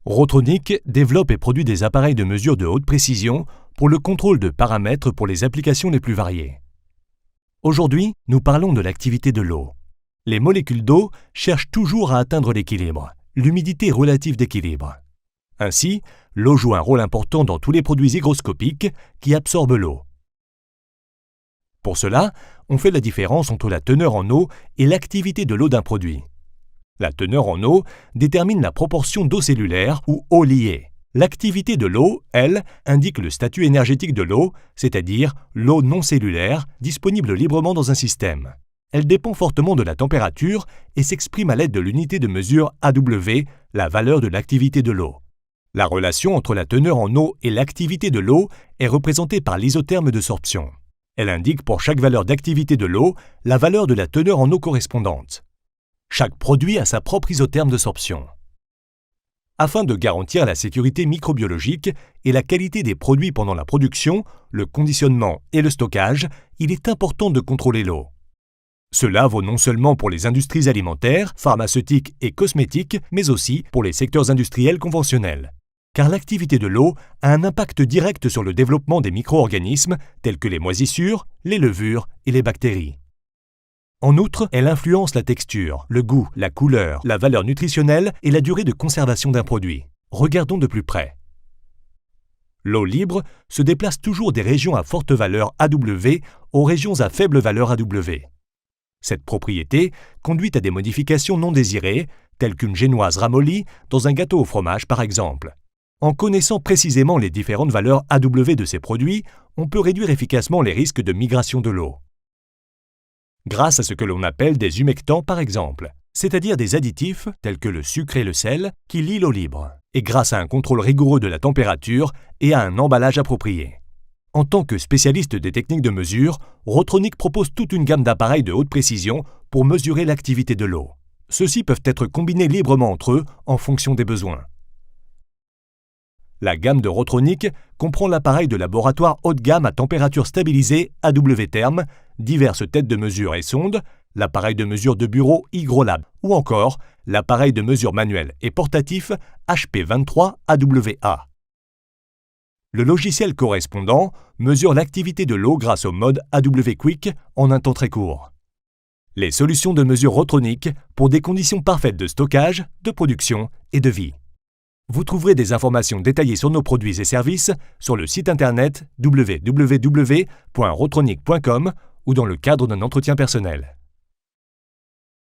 Rotronic développe et produit des appareils de mesure de haute précision pour le contrôle de paramètres pour les applications les plus variées. Aujourd'hui, nous parlons de l'activité de l'eau. Les molécules d'eau cherchent toujours à atteindre l'équilibre, l'humidité relative d'équilibre. Ainsi, l'eau joue un rôle important dans tous les produits hygroscopiques qui absorbent l'eau. Pour cela, on fait la différence entre la teneur en eau et l'activité de l'eau d'un produit. La teneur en eau détermine la proportion d'eau cellulaire ou eau liée. L'activité de l'eau, elle, indique le statut énergétique de l'eau, c'est-à-dire l'eau non cellulaire disponible librement dans un système. Elle dépend fortement de la température et s'exprime à l'aide de l'unité de mesure AW, la valeur de l'activité de l'eau. La relation entre la teneur en eau et l'activité de l'eau est représentée par l'isotherme de sorption. Elle indique pour chaque valeur d'activité de l'eau la valeur de la teneur en eau correspondante. Chaque produit a sa propre isotherme de sorption. Afin de garantir la sécurité microbiologique et la qualité des produits pendant la production, le conditionnement et le stockage, il est important de contrôler l'eau. Cela vaut non seulement pour les industries alimentaires, pharmaceutiques et cosmétiques, mais aussi pour les secteurs industriels conventionnels. Car l'activité de l'eau a un impact direct sur le développement des micro-organismes tels que les moisissures, les levures et les bactéries. En outre, elle influence la texture, le goût, la couleur, la valeur nutritionnelle et la durée de conservation d'un produit. Regardons de plus près. L'eau libre se déplace toujours des régions à forte valeur AW aux régions à faible valeur AW. Cette propriété conduit à des modifications non désirées, telles qu'une génoise ramollie dans un gâteau au fromage par exemple. En connaissant précisément les différentes valeurs AW de ces produits, on peut réduire efficacement les risques de migration de l'eau. Grâce à ce que l'on appelle des humectants par exemple, c'est-à-dire des additifs tels que le sucre et le sel qui lient l'eau libre, et grâce à un contrôle rigoureux de la température et à un emballage approprié. En tant que spécialiste des techniques de mesure, Rotronic propose toute une gamme d'appareils de haute précision pour mesurer l'activité de l'eau. Ceux-ci peuvent être combinés librement entre eux en fonction des besoins. La gamme de Rotronic comprend l'appareil de laboratoire haut de gamme à température stabilisée AW-Therm, diverses têtes de mesure et sondes, l'appareil de mesure de bureau Hygrolab ou encore l'appareil de mesure manuel et portatif HP23 AWA. Le logiciel correspondant mesure l'activité de l'eau grâce au mode AW Quick en un temps très court. Les solutions de mesure Rotronic pour des conditions parfaites de stockage, de production et de vie. Vous trouverez des informations détaillées sur nos produits et services sur le site internet www.rotronic.com ou dans le cadre d'un entretien personnel.